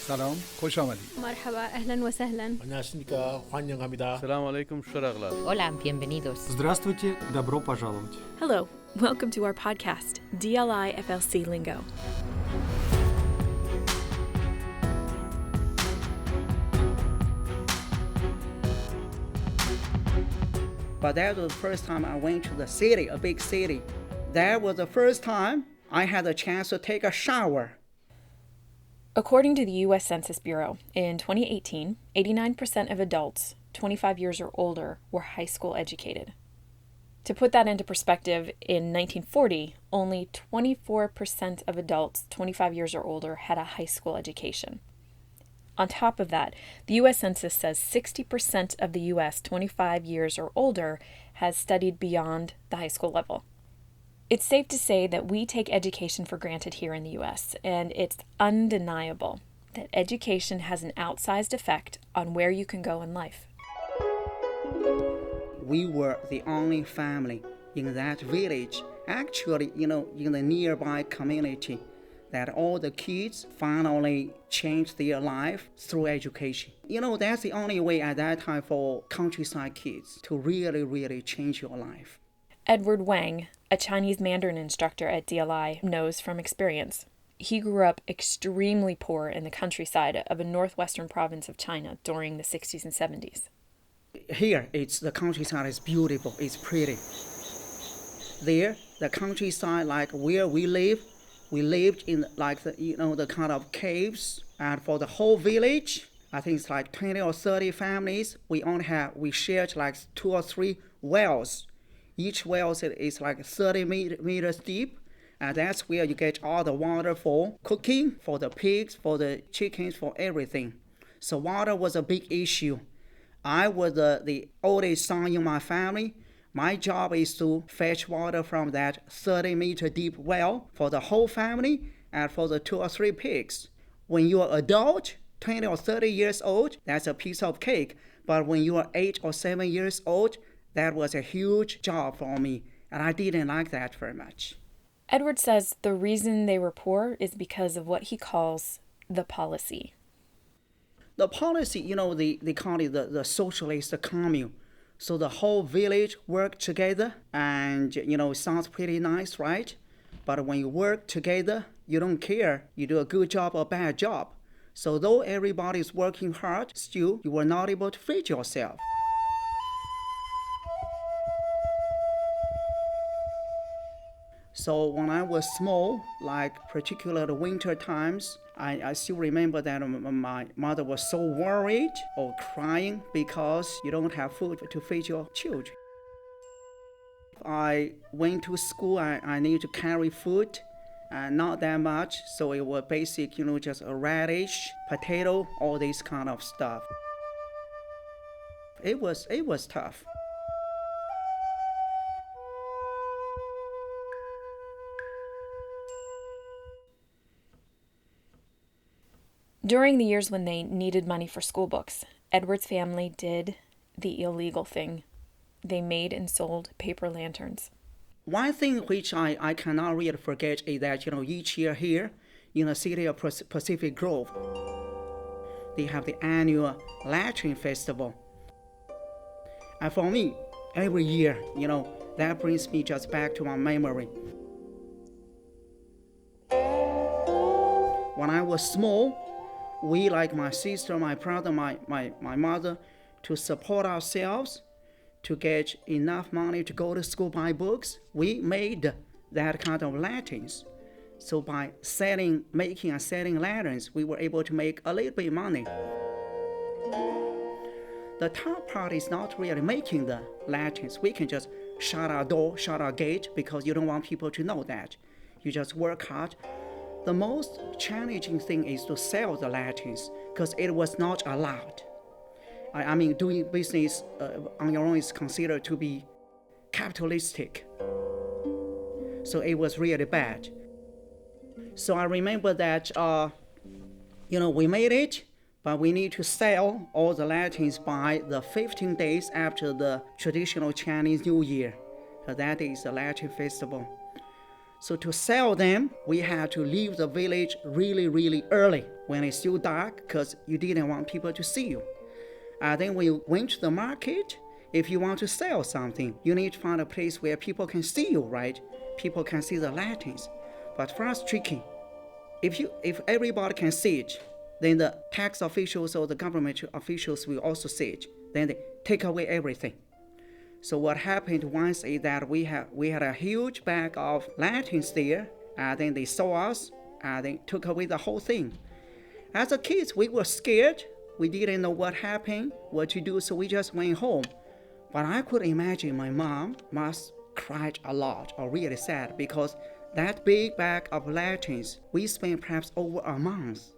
سلام، خوش آمدید. مرحبا، أهلا وسهلا. 안녕하십니까. 환영합니다. السلام عليكم شرغلال. Hola, bienvenidos. Здравствуйте, добро пожаловать. Hello, welcome to our podcast, DLIFLC Lingo. But that was the first time I went to the city, a big city. That was the first time I had a chance to take a shower. According to the U.S. Census Bureau, in 2018, 89% of adults 25 years or older were high school educated. To put that into perspective, in 1940, only 24% of adults 25 years or older had a high school education. On top of that, the U.S. Census says 60% of the U.S. 25 years or older has studied beyond the high school level. It's safe to say that we take education for granted here in the U.S., and it's undeniable that education has an outsized effect on where you can go in life. We were the only family in that village, actually, in the nearby community, that all the kids finally changed their life through education. That's the only way at that time for countryside kids to really change your life. Edward Wang, a Chinese Mandarin instructor at DLI, knows from experience. He grew up extremely poor in the countryside of a northwestern province of China during the 60s and 70s. Here, the countryside is beautiful, it's pretty. There, the countryside, like where we lived in the kind of caves, and for the whole village, I think it's like 20 or 30 families. We shared like 2 or 3 wells. Each well is like 30 meters deep, and that's where you get all the water for cooking, for the pigs, for the chickens, for everything. So water was a big issue. I was the oldest son in my family. My job is to fetch water from that 30-meter deep well for the whole family and for the 2 or 3 pigs. When you're an adult, 20 or 30 years old, that's a piece of cake. But when you are 8 or 7 years old, that was a huge job for me, and I didn't like that very much. Edward says the reason they were poor is because of what he calls the policy. The policy, they call it the socialist commune. So the whole village worked together, and it sounds pretty nice, right? But when you work together, you don't care you do a good job or bad job. So though everybody's working hard, still you were not able to feed yourself. So when I was small, like particularly winter times, I still remember that my mother was so worried or crying because you don't have food to feed your children. I went to school, I need to carry food, and not that much, so it was basic, just a radish, potato, all this kind of stuff. It was tough. During the years when they needed money for school books, Edward's family did the illegal thing. They made and sold paper lanterns. One thing which I cannot really forget is that, each year here in the city of Pacific Grove, they have the annual Lantern Festival. And for me, every year, that brings me just back to my memory. When I was small, we, like my sister, my brother, my mother, to support ourselves, to get enough money to go to school, buy books, we made that kind of lanterns. So by making and selling lanterns, we were able to make a little bit of money. The top part is not really making the lanterns. We can just shut our door, shut our gate, because you don't want people to know that. You just work hard. The most challenging thing is to sell the lanterns, because it was not allowed. I mean, doing business on your own is considered to be capitalistic. So it was really bad. So I remember that, we made it, but we need to sell all the lanterns by the 15 days after the traditional Chinese New Year. That is the Lantern Festival. So to sell them, we had to leave the village really, really early when it's still dark because you didn't want people to see you. Then when you went to the market, if you want to sell something, you need to find a place where people can see you, right? People can see the lanterns. But for us, tricky. If everybody can see it, then the tax officials or the government officials will also see it. Then they take away everything. So what happened once is that we had a huge bag of lanterns there, and then they saw us, and they took away the whole thing. As a kids, we were scared. We didn't know what happened, what to do, so we just went home. But I could imagine my mom must cried a lot or really sad because that big bag of lanterns, we spent perhaps over a month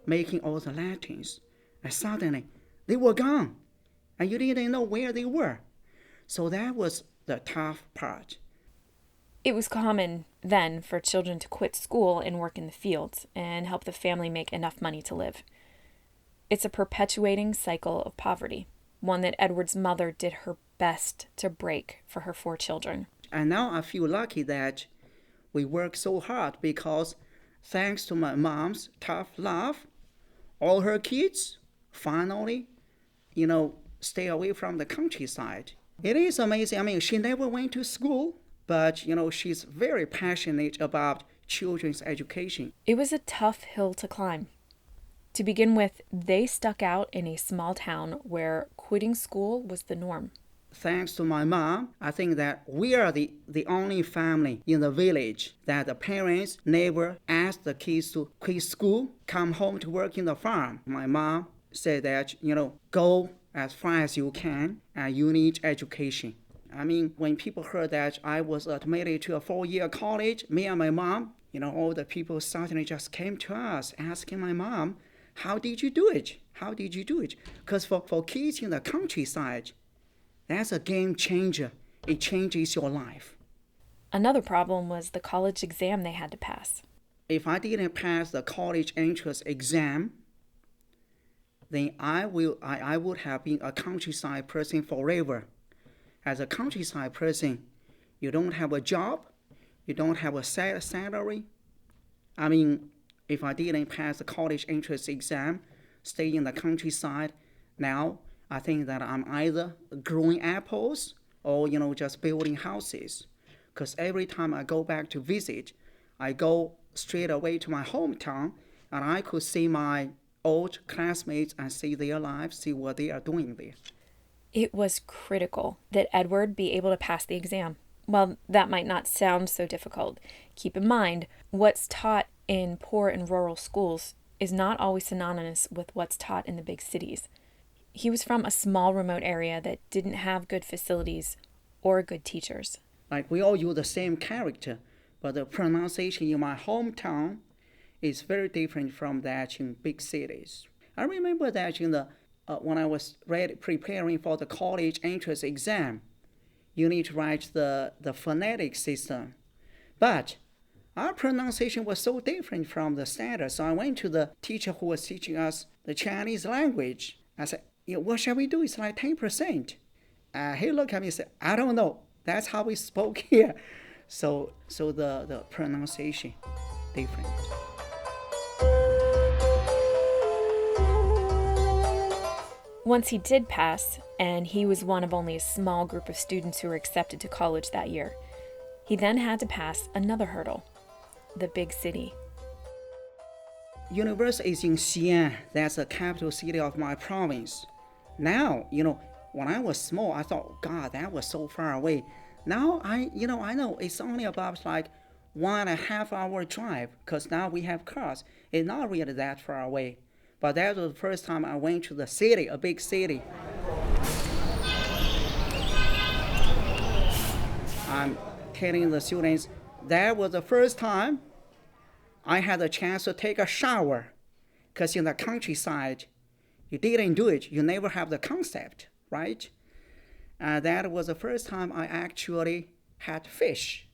making all the lanterns, and suddenly they were gone, and you didn't know where they were. So that was the tough part. It was common then for children to quit school and work in the fields and help the family make enough money to live. It's a perpetuating cycle of poverty, one that Edward's mother did her best to break for her 4 children. And now I feel lucky that we worked so hard because thanks to my mom's tough love, all her kids finally, stay away from the countryside. It is amazing. I mean, she never went to school, but, she's very passionate about children's education. It was a tough hill to climb. To begin with, they stuck out in a small town where quitting school was the norm. Thanks to my mom, I think that we are the only family in the village that the parents never asked the kids to quit school, come home to work in the farm. My mom said that, go as far as you can, and you need education. I mean, when people heard that I was admitted to a 4-year college, me and my mom, all the people suddenly just came to us asking my mom, how did you do it? How did you do it? Because for kids in the countryside, that's a game changer. It changes your life. Another problem was the college exam they had to pass. If I didn't pass the college entrance exam, then I would have been a countryside person forever. As a countryside person, you don't have a job, you don't have a salary. I mean, if I didn't pass the college entrance exam, stay in the countryside, now I think that I'm either growing apples or, just building houses. Because every time I go back to visit, I go straight away to my hometown, and I could see my old classmates and see their lives, see what they are doing there. It was critical that Edward be able to pass the exam. While that might not sound so difficult, keep in mind what's taught in poor and rural schools is not always synonymous with what's taught in the big cities. He was from a small remote area that didn't have good facilities or good teachers. Like we all use the same character, but the pronunciation in my hometown is very different from that in big cities. I remember that when I was preparing for the college entrance exam, you need to write the phonetic system. But our pronunciation was so different from the standard, so I went to the teacher who was teaching us the Chinese language. I said, what shall we do? It's like 10%. He looked at me and said, I don't know. That's how we spoke here. So the pronunciation different. Once he did pass, and he was one of only a small group of students who were accepted to college that year, he then had to pass another hurdle, the big city. University is in Xi'an. That's the capital city of my province. Now, when I was small, I thought, God, that was so far away. Now I know it's only about like 1.5 hour drive because now we have cars. It's not really that far away. But that was the first time I went to the city, a big city. I'm telling the students, that was the first time I had a chance to take a shower. Because in the countryside, you didn't do it. You never have the concept, right? That was the first time I actually had fish.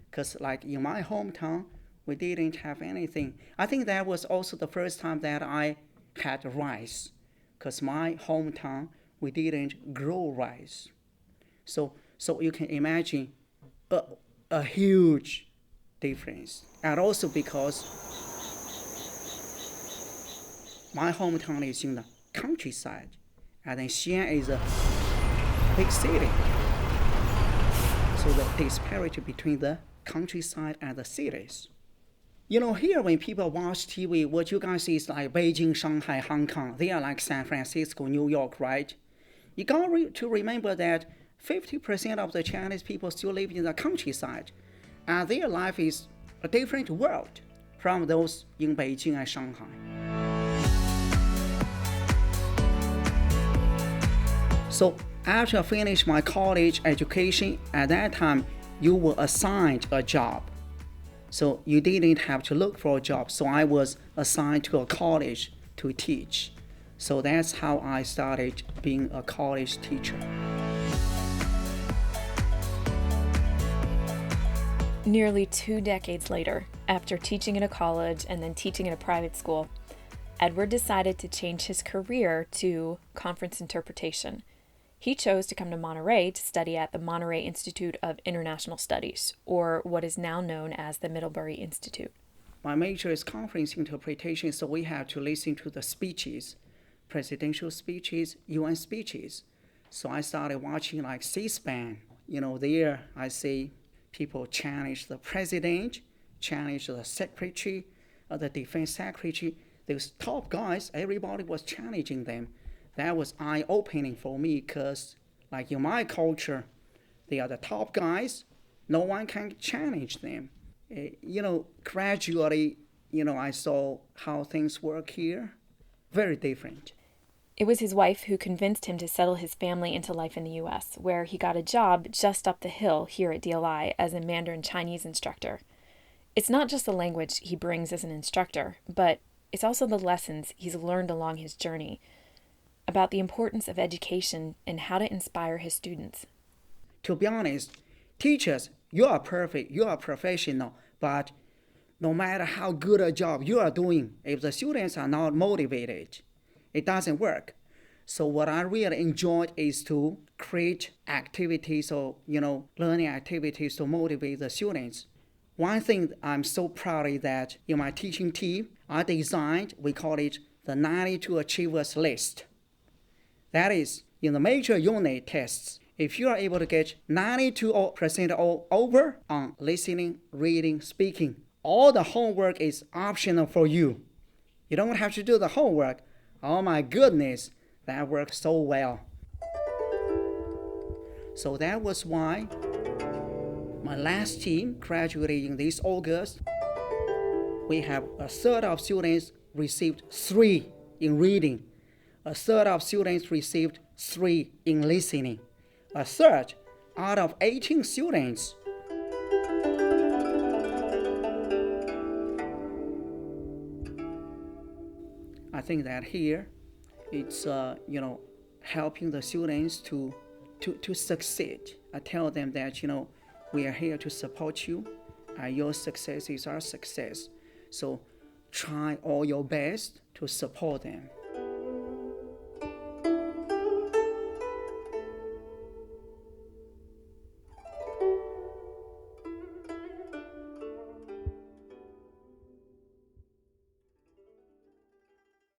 Because like in my hometown, we didn't have anything. I think that was also the first time that I had rice. Because my hometown, we didn't grow rice. So you can imagine a huge difference. And also because my hometown is in the countryside, and then Xi'an is a big city. So the disparity between the countryside and the cities. Here when people watch TV, what you guys see is like Beijing, Shanghai, Hong Kong. They are like San Francisco, New York, right? You got to remember that 50% of the Chinese people still live in the countryside, and their life is a different world from those in Beijing and Shanghai. So after I finished my college education, at that time, you were assigned a job. So you didn't have to look for a job. So I was assigned to a college to teach. So that's how I started being a college teacher. Nearly 2 decades later, after teaching in a college and then teaching in a private school, Edward decided to change his career to conference interpretation. He chose to come to Monterey to study at the Monterey Institute of International Studies, or what is now known as the Middlebury Institute. My major is conference interpretation, so we have to listen to the speeches, presidential speeches, UN speeches. So I started watching like C-SPAN. There I see people challenge the president, challenge the secretary, the defense secretary. Those top guys, everybody was challenging them. That was eye-opening for me because, like in my culture, they are the top guys. No one can challenge them. Gradually, I saw how things work here. Very different. It was his wife who convinced him to settle his family into life in the U.S., where he got a job just up the hill here at DLI as a Mandarin Chinese instructor. It's not just the language he brings as an instructor, but it's also the lessons he's learned along his journey about the importance of education and how to inspire his students. To be honest, teachers, you are perfect, you are professional, but no matter how good a job you are doing, if the students are not motivated, it doesn't work. So what I really enjoyed is to create activities or, learning activities to motivate the students. One thing I'm so proud of that in my teaching team, I designed, we call it the 92 Achievers List. That is, in the major unit tests, if you are able to get 92% over on listening, reading, speaking, all the homework is optional for you. You don't have to do the homework. Oh my goodness, that worked so well. So that was why my last team graduated in this August. We have a third of students received 3 in reading. A third of students received 3 in listening. A third out of 18 students. I think that here it's helping the students to succeed. I tell them that we are here to support you. Your success is our success. So try all your best to support them.